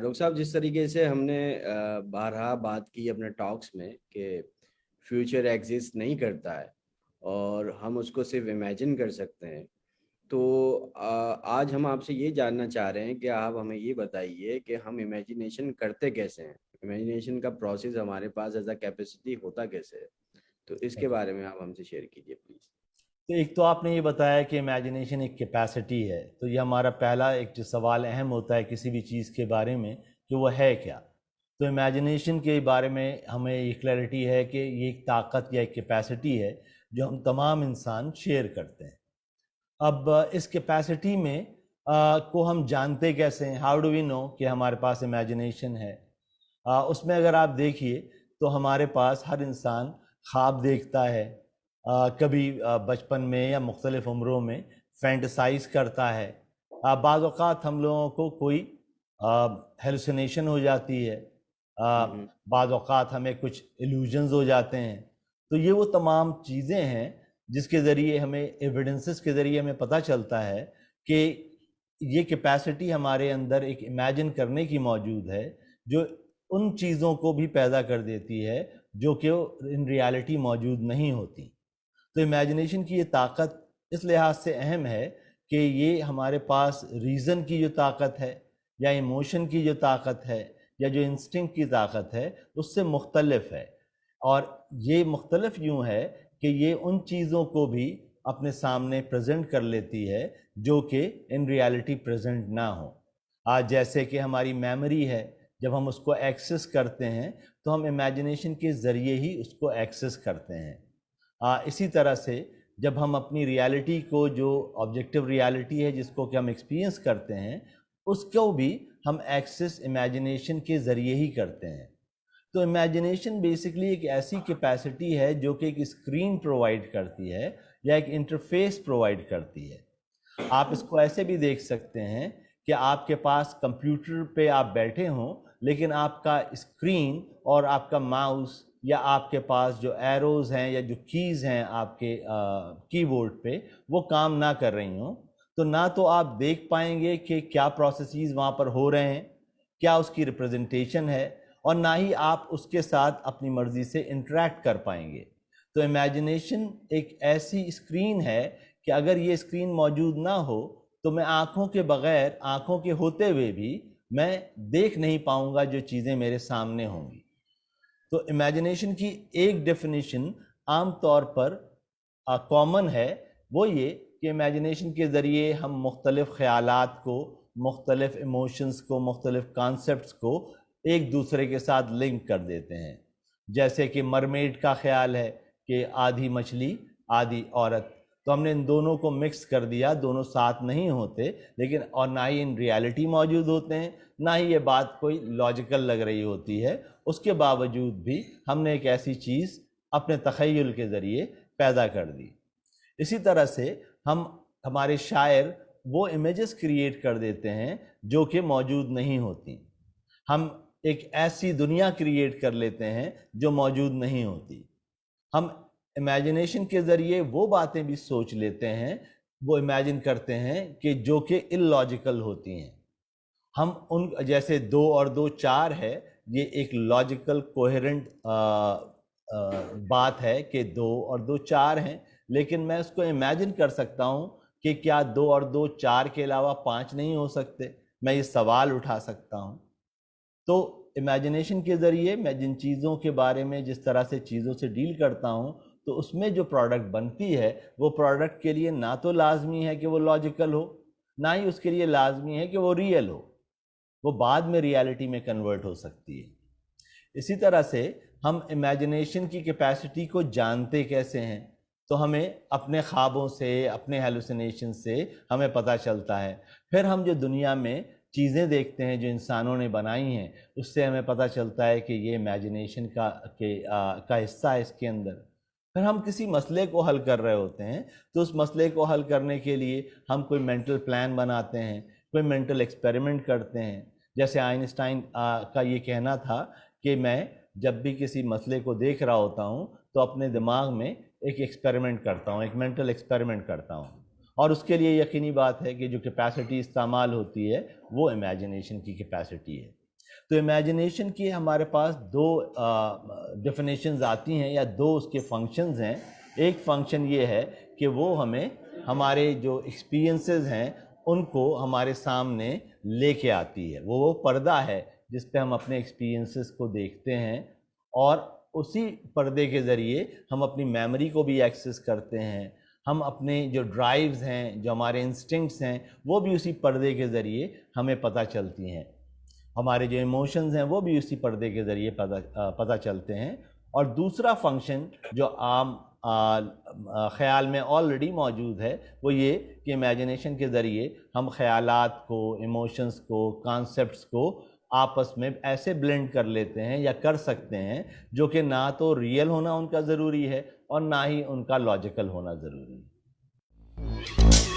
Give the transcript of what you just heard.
Doctor صاحب، جس طریقے سے ہم نے بارہا بات کی اپنے ٹاکس میں کہ فیوچر ایگزسٹ نہیں کرتا ہے اور ہم اس کو صرف امیجن کر سکتے ہیں، تو آج ہم آپ سے یہ جاننا چاہ رہے ہیں کہ آپ ہمیں یہ بتائیے کہ ہم امیجنیشن کرتے کیسے ہیں، امیجنیشن کا پروسیس ہمارے پاس ایز اے کیپیسٹی ہوتا کیسے ہے، تو اس کے بارے میں آپ ہم سے شیئر کیجیے پلیز۔ تو ایک تو آپ نے یہ بتایا کہ امیجنیشن ایک کیپیسٹی ہے، تو یہ ہمارا پہلا ایک جو سوال اہم ہوتا ہے کسی بھی چیز کے بارے میں کہ وہ ہے کیا۔ تو امیجنیشن کے بارے میں ہمیں یہ کلیئرٹی ہے کہ یہ ایک طاقت یا ایک کیپیسٹی ہے جو ہم تمام انسان شیئر کرتے ہیں۔ اب اس کیپیسٹی میں کو ہم جانتے کیسے ہیں، ہاؤ ڈو وی نو کہ ہمارے پاس امیجنیشن ہے؟ اس میں اگر آپ دیکھیے تو ہمارے پاس ہر انسان خواب دیکھتا ہے، کبھی بچپن میں یا مختلف عمروں میں فینٹسائز کرتا ہے۔ بعض اوقات ہم لوگوں کو کوئی ہیلوسینیشن ہو جاتی ہے، بعض اوقات ہمیں کچھ ایلوژنز ہو جاتے ہیں۔ تو یہ وہ تمام چیزیں ہیں جس کے ذریعے ہمیں ایویڈنسز کے ذریعے ہمیں پتہ چلتا ہے کہ یہ کیپیسٹی ہمارے اندر ایک امیجن کرنے کی موجود ہے جو ان چیزوں کو بھی پیدا کر دیتی ہے جو کہ ان ریالٹی موجود نہیں ہوتی۔ تو امیجنیشن کی یہ طاقت اس لحاظ سے اہم ہے کہ یہ ہمارے پاس ریزن کی جو طاقت ہے یا ایموشن کی جو طاقت ہے یا جو انسٹنکٹ کی طاقت ہے اس سے مختلف ہے، اور یہ مختلف یوں ہے کہ یہ ان چیزوں کو بھی اپنے سامنے پریزنٹ کر لیتی ہے جو کہ ان ریالٹی پریزنٹ نہ ہو۔ جیسے کہ ہماری میموری ہے، جب ہم اس کو ایکسس کرتے ہیں تو ہم امیجنیشن کے ذریعے ہی اس کو ایکسس کرتے ہیں۔ اسی طرح سے جب ہم اپنی ریالٹی کو، جو آبجیکٹیو ریالٹی ہے جس کو کہ ہم ایکسپیرینس کرتے ہیں، اس کو بھی ہم ایکسس امیجنیشن کے ذریعے ہی کرتے ہیں۔ تو امیجنیشن بیسکلی ایک ایسی کیپیسٹی ہے جو کہ ایک اسکرین پرووائڈ کرتی ہے یا ایک انٹرفیس پرووائڈ کرتی ہے۔ آپ اس کو ایسے بھی دیکھ سکتے ہیں کہ آپ کے پاس کمپیوٹر پہ آپ بیٹھے ہوں لیکن آپ کا اسکرین اور آپ کا ماؤس یا آپ کے پاس جو ایروز ہیں یا جو کیز ہیں آپ کے کی بورڈ پہ وہ کام نہ کر رہی ہوں، تو نہ تو آپ دیکھ پائیں گے کہ کیا پروسیسز وہاں پر ہو رہے ہیں، کیا اس کی ریپرزنٹیشن ہے، اور نہ ہی آپ اس کے ساتھ اپنی مرضی سے انٹریکٹ کر پائیں گے۔ تو امیجنیشن ایک ایسی اسکرین ہے کہ اگر یہ اسکرین موجود نہ ہو تو میں آنکھوں کے بغیر، آنکھوں کے ہوتے ہوئے بھی میں دیکھ نہیں پاؤں گا جو چیزیں میرے سامنے ہوں گی۔ تو امیجنیشن کی ایک ڈیفینیشن عام طور پر کامن ہے، وہ یہ کہ امیجنیشن کے ذریعے ہم مختلف خیالات کو، مختلف ایموشنز کو، مختلف کانسیپٹس کو ایک دوسرے کے ساتھ لنک کر دیتے ہیں۔ جیسے کہ مرمیڈ کا خیال ہے کہ آدھی مچھلی آدھی عورت، تو ہم نے ان دونوں کو مکس کر دیا، دونوں ساتھ نہیں ہوتے لیکن، اور نہ ہی ان ریالٹی موجود ہوتے ہیں، نہ ہی یہ بات کوئی لاجیکل لگ رہی ہوتی ہے، اس کے باوجود بھی ہم نے ایک ایسی چیز اپنے تخیل کے ذریعے پیدا کر دی۔ اسی طرح سے ہمارے شاعر وہ امیجز کریٹ کر دیتے ہیں جو کہ موجود نہیں ہوتی۔ ہم ایک ایسی دنیا کریٹ کر لیتے ہیں جو موجود نہیں ہوتی۔ ہم امیجنیشن کے ذریعے وہ باتیں بھی سوچ لیتے ہیں، وہ امیجن کرتے ہیں کہ جو کہ ان لاجیکل ہوتی ہیں۔ ہم ان جیسے 2 اور 2 4 ہے، یہ ایک لاجیکل کوہرنٹ بات ہے کہ 2 اور 2 4 ہیں، لیکن میں اس کو امیجن کر سکتا ہوں کہ کیا 2 اور 2 4 کے علاوہ 5 نہیں ہو سکتے؟ میں یہ سوال اٹھا سکتا ہوں۔ تو امیجنیشن کے ذریعے میں جن چیزوں کے بارے میں جس طرح سے چیزوں سے ڈیل کرتا ہوں، تو اس میں جو پروڈکٹ بنتی ہے وہ پروڈکٹ کے لیے نہ تو لازمی ہے کہ وہ لاجیکل ہو، نہ ہی اس کے لیے لازمی ہے کہ وہ ریئل ہو، وہ بعد میں ریالٹی میں کنورٹ ہو سکتی ہے۔ اسی طرح سے ہم امیجنیشن کی کیپیسٹی کو جانتے کیسے ہیں؟ تو ہمیں اپنے خوابوں سے، اپنے ہیلوسینیشن سے ہمیں پتہ چلتا ہے۔ پھر ہم جو دنیا میں چیزیں دیکھتے ہیں جو انسانوں نے بنائی ہیں، اس سے ہمیں پتہ چلتا ہے کہ یہ امیجنیشن کا حصہ ہے اس کے اندر۔ پھر ہم کسی مسئلے کو حل کر رہے ہوتے ہیں تو اس مسئلے کو حل کرنے کے لیے ہم کوئی مینٹل پلان بناتے ہیں، کوئی مینٹل ایکسپیریمنٹ کرتے ہیں۔ جیسے آئنسٹائن کا یہ کہنا تھا کہ میں جب بھی کسی مسئلے کو دیکھ رہا ہوتا ہوں تو اپنے دماغ میں ایک ایکسپیریمنٹ کرتا ہوں، ایک مینٹل ایکسپیریمنٹ کرتا ہوں، اور اس کے لیے یقینی بات ہے کہ جو کیپیسٹی استعمال ہوتی ہے وہ امیجنیشن کی کیپیسٹی ہے۔ تو امیجنیشن کی ہمارے پاس دو ڈیفینیشنز آتی ہیں یا دو اس کے فنکشنز ہیں. ایک فنکشن یہ ہے کہ وہ ہمیں ہمارے جو ایکسپیرینسز ہیں ان کو ہمارے سامنے لے کے آتی ہے. وہ پردہ ہے جس پہ ہم اپنے ایکسپیرینسز کو دیکھتے ہیں اور اسی پردے کے ذریعے ہم اپنی میموری کو بھی ایکسیس کرتے ہیں. ہم اپنے جو ڈرائیوز ہیں, جو ہمارے انسٹنکٹس ہیں, وہ بھی اسی پردے کے ذریعے ہمیں پتہ چلتی ہیں. ہمارے جو ایموشنز ہیں وہ بھی اسی پردے کے ذریعے پتہ چلتے ہیں. اور دوسرا فنکشن جو عام خیال میں آلریڈی موجود ہے وہ یہ کہ امیجنیشن کے ذریعے ہم خیالات کو, ایموشنز کو, کانسیپٹس کو آپس میں ایسے بلینڈ کر لیتے ہیں یا کر سکتے ہیں جو کہ نہ تو ریئل ہونا ان کا ضروری ہے اور نہ ہی ان کا لاجیکل ہونا ضروری ہے.